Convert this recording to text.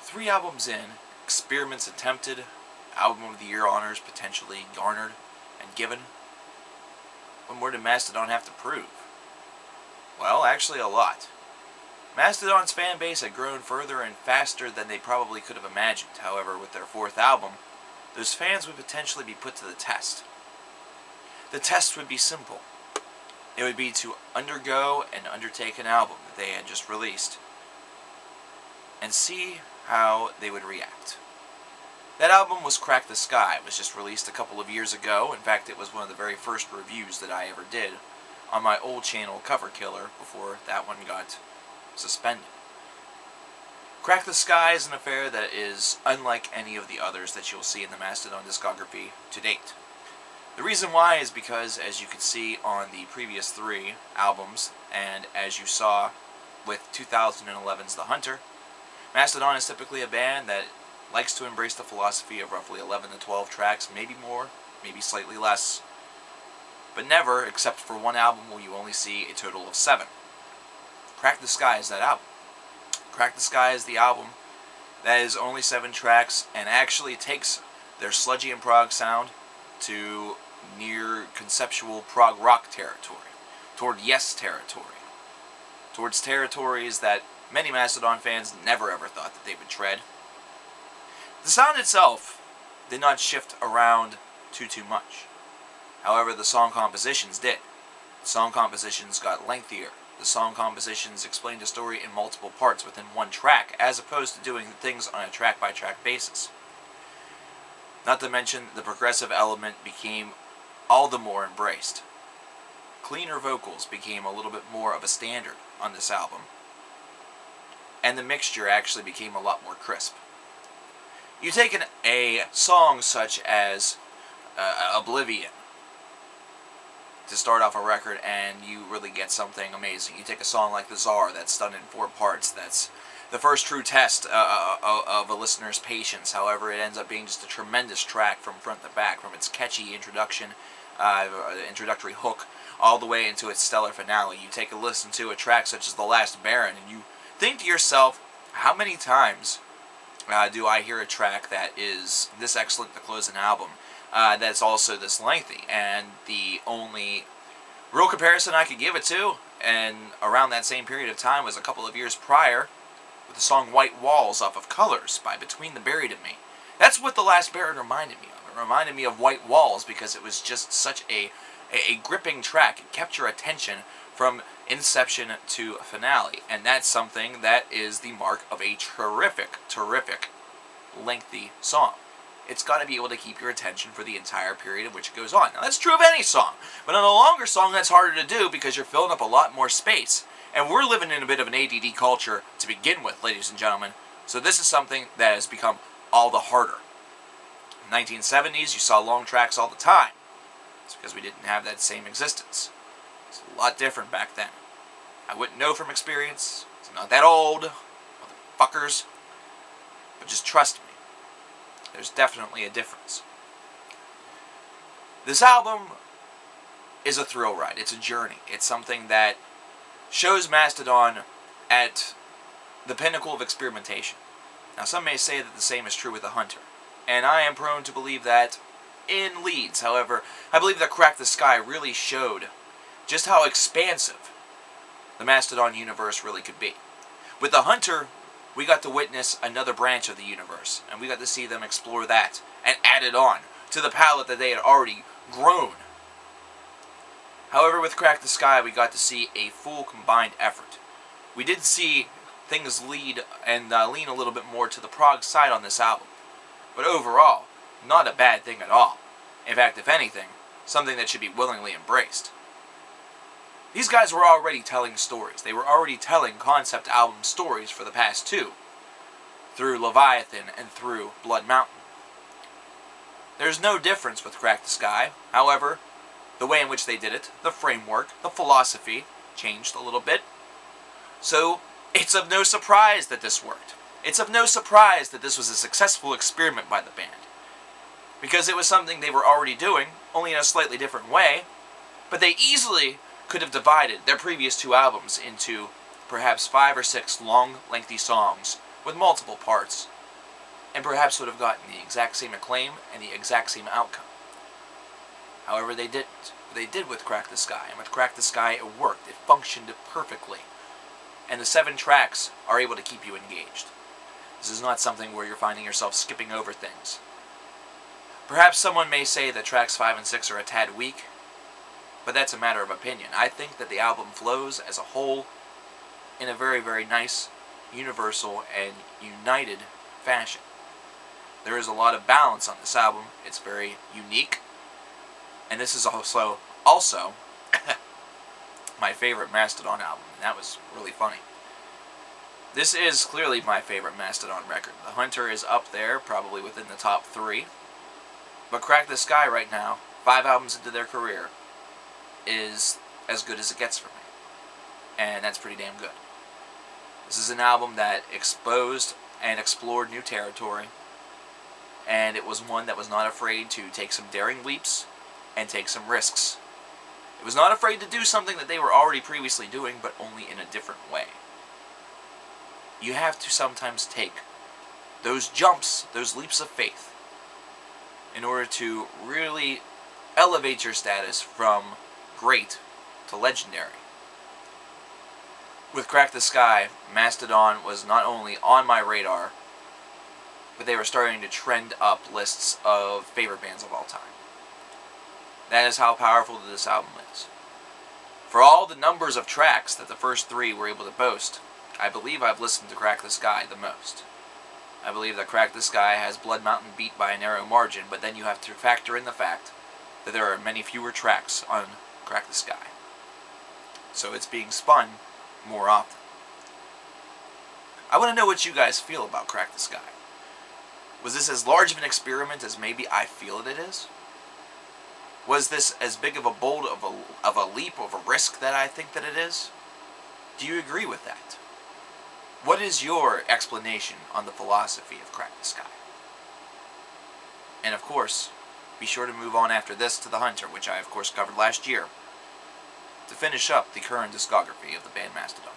3 albums in, experiments attempted, Album of the Year honors potentially garnered and given. What more did Mastodon have to prove? Well, actually a lot. Mastodon's fan base had grown further and faster than they probably could have imagined. However, with their 4th album, those fans would potentially be put to the test. The test would be simple. It would be to undergo and undertake an album that they had just released and see how they would react. That album was Crack the Skye. It was just released a couple of years ago. In fact, it was one of the very first reviews that I ever did on my old channel, Cover Killer, before that one got suspended. Crack the Skye is an affair that is unlike any of the others that you'll see in the Mastodon discography to date. The reason why is because, as you can see on the previous 3 albums, and as you saw with 2011's The Hunter, Mastodon is typically a band that likes to embrace the philosophy of roughly 11 to 12 tracks, maybe more, maybe slightly less, but never, except for one album, will you only see a total of 7. Crack the Skye is that album. Crack the Skye is the album that is only 7 tracks and actually takes their sludgy and prog sound to near conceptual prog rock territory, toward yes territory, towards territories that many Mastodon fans never ever thought that they would tread. The sound itself did not shift around too much. However, the song compositions did. The song compositions got lengthier. The song compositions explained a story in multiple parts within one track, as opposed to doing things on a track-by-track basis. Not to mention, the progressive element became all the more embraced. Cleaner vocals became a little bit more of a standard on this album, and the mixture actually became a lot more crisp. You take a song such as Oblivion to start off a record and you really get something amazing. You take a song like The Czar that's done in 4 parts, that's the first true test of a listener's patience. However, it ends up being just a tremendous track from front to back, from its catchy introduction, introductory hook, all the way into its stellar finale. You take a listen to a track such as The Last Baron and you think to yourself, how many times do I hear a track that is this excellent to close an album, that's also this lengthy? And the only real comparison I could give it to, and around that same period of time, was a couple of years prior, with the song White Walls off of Colors by Between the Buried and Me. That's what The Last Baron reminded me of. It reminded me of White Walls because it was just such a gripping track. It kept your attention from inception to finale, and that's something that is the mark of a terrific lengthy song. It's got to be able to keep your attention for the entire period in which it goes on. Now that's true of any song, but on a longer song that's harder to do because you're filling up a lot more space, and we're living in a bit of an ADD culture to begin with, ladies and gentlemen, so this is something that has become all the harder. In the 1970s, you saw long tracks all the time. It's because we didn't have that same existence. It's a lot different back then. I wouldn't know from experience. It's not that old, motherfuckers. But just trust me. There's definitely a difference. This album is a thrill ride. It's a journey. It's something that shows Mastodon at the pinnacle of experimentation. Now, some may say that the same is true with The Hunter, and I am prone to believe that in leads. However, I believe that Crack the Skye really showed just how expansive the Mastodon universe really could be. With The Hunter, we got to witness another branch of the universe, and we got to see them explore that and add it on to the palette that they had already grown. However, with Crack the Skye, we got to see a full combined effort. We did see things lead and lean a little bit more to the prog side on this album, but overall, not a bad thing at all. In fact, if anything, something that should be willingly embraced. These guys were already telling stories. They were already telling concept album stories for the past 2, through Leviathan and through Blood Mountain. There's no difference with Crack the Skye. However, the way in which they did it, the framework, the philosophy, changed a little bit. So, it's of no surprise that this worked. It's of no surprise that this was a successful experiment by the band. Because it was something they were already doing, only in a slightly different way, but they easily could have divided their previous 2 albums into perhaps 5 or 6 long, lengthy songs with multiple parts and perhaps would have gotten the exact same acclaim and the exact same outcome. However, they didn't. They did with Crack the Skye, and with Crack the Skye it worked. It functioned perfectly. And the 7 tracks are able to keep you engaged. This is not something where you're finding yourself skipping over things. Perhaps someone may say that tracks 5 and 6 are a tad weak, but that's a matter of opinion. I think that the album flows as a whole in a very, very nice, universal, and united fashion. There is a lot of balance on this album. It's very unique. And this is also my favorite Mastodon album. And that was really funny. This is clearly my favorite Mastodon record. The Hunter is up there, probably within the top 3. But Crack the Skye right now, 5 albums into their career, is as good as it gets for me. And that's pretty damn good. This is an album that exposed and explored new territory. And it was one that was not afraid to take some daring leaps and take some risks. It was not afraid to do something that they were already previously doing, but only in a different way. You have to sometimes take those jumps, those leaps of faith, in order to really elevate your status from great to legendary. With Crack the Skye, Mastodon was not only on my radar, but they were starting to trend up lists of favorite bands of all time. That is how powerful this album is. For all the numbers of tracks that the first 3 were able to boast, I believe I've listened to Crack the Skye the most. I believe that Crack the Skye has Blood Mountain beat by a narrow margin, but then you have to factor in the fact that there are many fewer tracks on Crack the Skye. So it's being spun more often. I want to know what you guys feel about Crack the Skye. Was this as large of an experiment as maybe I feel it is? Was this as big of a bold of a leap, of a risk that I think that it is? Do you agree with that? What is your explanation on the philosophy of Crack the Skye? And of course, be sure to move on after this to The Hunter, which I of course covered last year, to finish up the current discography of the band Mastodon.